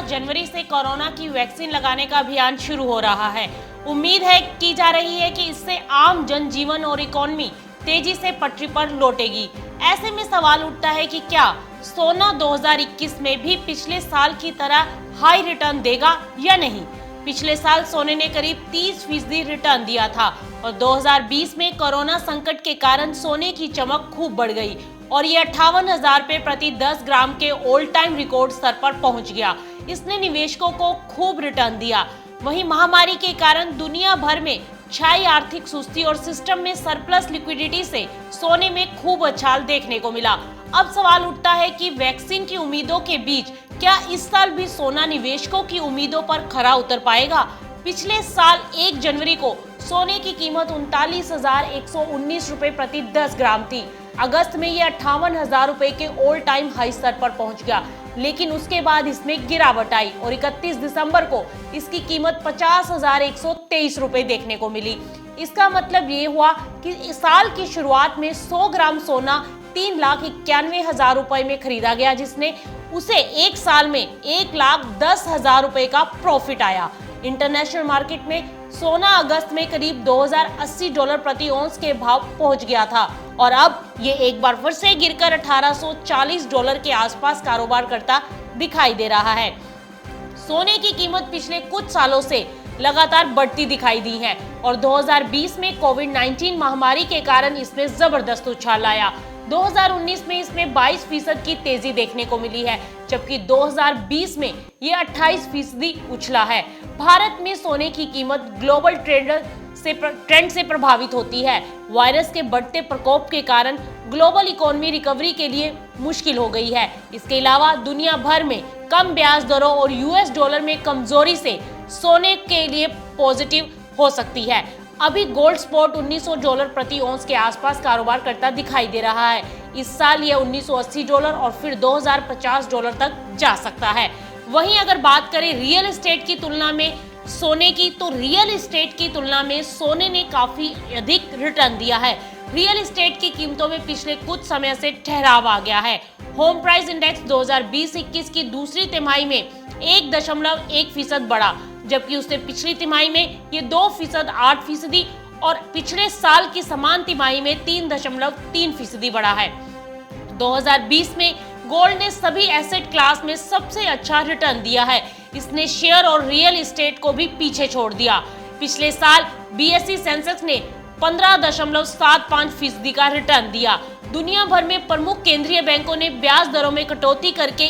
जनवरी से कोरोना की वैक्सीन लगाने का अभियान शुरू हो रहा है। उम्मीद है की जा रही है कि इससे आम जनजीवन और इकोनॉमी तेजी से पटरी पर लौटेगी। ऐसे में सवाल उठता है कि क्या सोना 2021 में भी पिछले साल की तरह हाई रिटर्न देगा या नहीं। पिछले साल सोने ने करीब 30% रिटर्न दिया था और 2020 में कोरोना संकट के कारण सोने की चमक खूब बढ़ गई और ये 58,000 रुपए प्रति 10 ग्राम के ऑल टाइम रिकॉर्ड स्तर पर पहुंच गया। इसने निवेशकों को खूब रिटर्न दिया। वहीं महामारी के कारण दुनिया भर में छाई आर्थिक सुस्ती और सिस्टम में सरप्लस लिक्विडिटी से सोने में खूब उछाल देखने को मिला। अब सवाल उठता है कि वैक्सीन की उम्मीदों के बीच क्या इस साल भी सोना निवेशकों की उम्मीदों पर खरा उतर पाएगा। पिछले साल 1 जनवरी को सोने की कीमत 39,119 रुपए प्रति 10 ग्राम थी। अगस्त में ये 58,000 रुपए के ऑल टाइम हाई स्तर पर पहुंच गया, लेकिन उसके बाद इसमें गिरावट आई और 31 दिसंबर को इसकी कीमत 50,123 रुपए देखने को मिली। इसका मतलब ये हुआ कि इस साल की शुरुआत में 100 ग्राम सोना 3,91,000 रुपए में खरीदा गया, जिसने उसे एक साल में 1,10,000 रुपए का प्रॉफिट आया। इंटरनेशनल मार्केट में सोना अगस्त में करीब $2,080 प्रति औंस के भाव पहुंच गया था और अब ये एक बार फिर से गिरकर $1,840 के आसपास कारोबार करता दिखाई दे रहा है। सोने की कीमत पिछले कुछ सालों से लगातार बढ़ती दिखाई दी है और 2020 में कोविड-19 महामारी के कारण इसमें जबरदस्त उछाल आया। 2019 में इसमें 22% की तेजी देखने को मिली है, जबकि 2020 में ये 28% उछला है। भारत में सोने की कीमत ग्लोबल ट्रेंड से प्रभावित होती है। वायरस के बढ़ते प्रकोप के कारण ग्लोबल इकोनॉमी रिकवरी के लिए मुश्किल हो गई है। इसके अलावा दुनिया भर में कम ब्याज दरों और यूएस डॉलर में कमजोरी से सोने के लिए पॉजिटिव हो सकती है। अभी गोल्ड स्पॉट $1,900 प्रति औंस के आसपास कारोबार करता दिखाई दे रहा है। इस साल यह $1,980 और फिर $2,050 तक जा सकता है। वहीं अगर बात करें रियल एस्टेट की तुलना में सोने की, तो रियल एस्टेट की तुलना में सोने ने काफी अधिक रिटर्न दिया है। रियल एस्टेट की कीमतों में पिछले कुछ समय से ठहराव आ गया है। होम प्राइस इंडेक्स 2020-21 की दूसरी तिमाही में 1.1% बढ़ा, जबकि उससे पिछली तिमाही में ये 2.8% और पिछले साल की समान तिमाही में 3.3% बढ़ा है। 2020 में गोल्ड ने सभी एसेट क्लास में सबसे अच्छा रिटर्न दिया है। इसने शेयर और रियल एस्टेट को भी पीछे छोड़ दिया। पिछले साल बीएसई सेंसेक्स ने 15.75% का रिटर्न दिया। दुनिया भर में प्रमुख केंद्रीय बैंकों ने ब्याज दरों में कटौती करके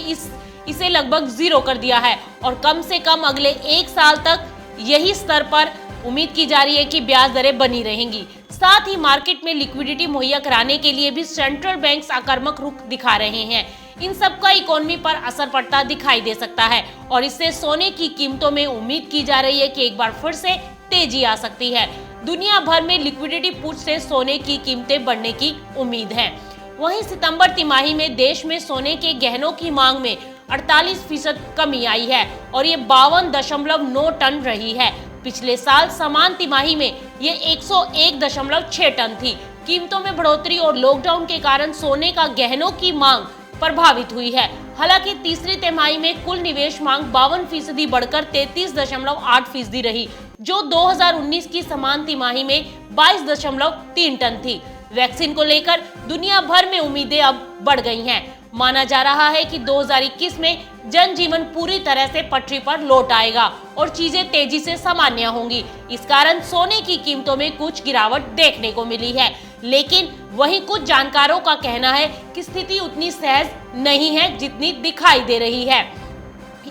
इसे लगभग 0 कर दिया है और कम से कम अगले 1 साल तक यही स्तर पर उम्मीद की जा रही है कि ब्याज दरें बनी रहेंगी। साथ ही मार्केट में लिक्विडिटी मुहैया कराने के लिए भी सेंट्रल बैंक्स आक्रामक रुख दिखा रहे हैं। इन सब का इकोनॉमी पर असर पड़ता दिखाई दे सकता है और इससे सोने की कीमतों में उम्मीद की जा रही है कि एक बार फिर से तेजी आ सकती है। दुनिया भर में लिक्विडिटी पुश से सोने की कीमतें बढ़ने की उम्मीद है। वहीं सितंबर तिमाही में देश में सोने के गहनों की मांग में 48% कमी आई है और ये 52.9 टन रही है। पिछले साल समान तिमाही में ये 101.6 टन थी। कीमतों में बढ़ोतरी और लॉकडाउन के कारण सोने का गहनों की मांग प्रभावित हुई है। हालांकि तीसरी तिमाही में कुल निवेश मांग 52% बढ़कर 33.8% रही, जो 2019 की समान तिमाही में 22.3 टन थी। वैक्सीन को लेकर दुनिया भर में उम्मीदें अब बढ़ गई हैं। माना जा रहा है कि 2021 में जनजीवन पूरी तरह से पटरी पर लौट आएगा और चीजें तेजी से सामान्य होंगी। इस कारण सोने की कीमतों में कुछ गिरावट देखने को मिली है, लेकिन वहीं कुछ जानकारों का कहना है कि स्थिति उतनी सहज नहीं है जितनी दिखाई दे रही है।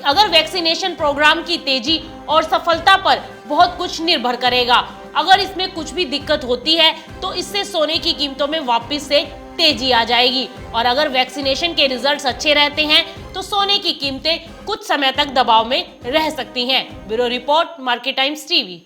अगर वैक्सीनेशन प्रोग्राम की तेजी और सफलता पर बहुत कुछ निर्भर करेगा। अगर इसमें कुछ भी दिक्कत होती है तो इससे सोने की कीमतों में वापस से तेजी आ जाएगी और अगर वैक्सीनेशन के रिजल्ट्स अच्छे रहते हैं तो सोने की कीमतें कुछ समय तक दबाव में रह सकती हैं। Bureau report, market times TV.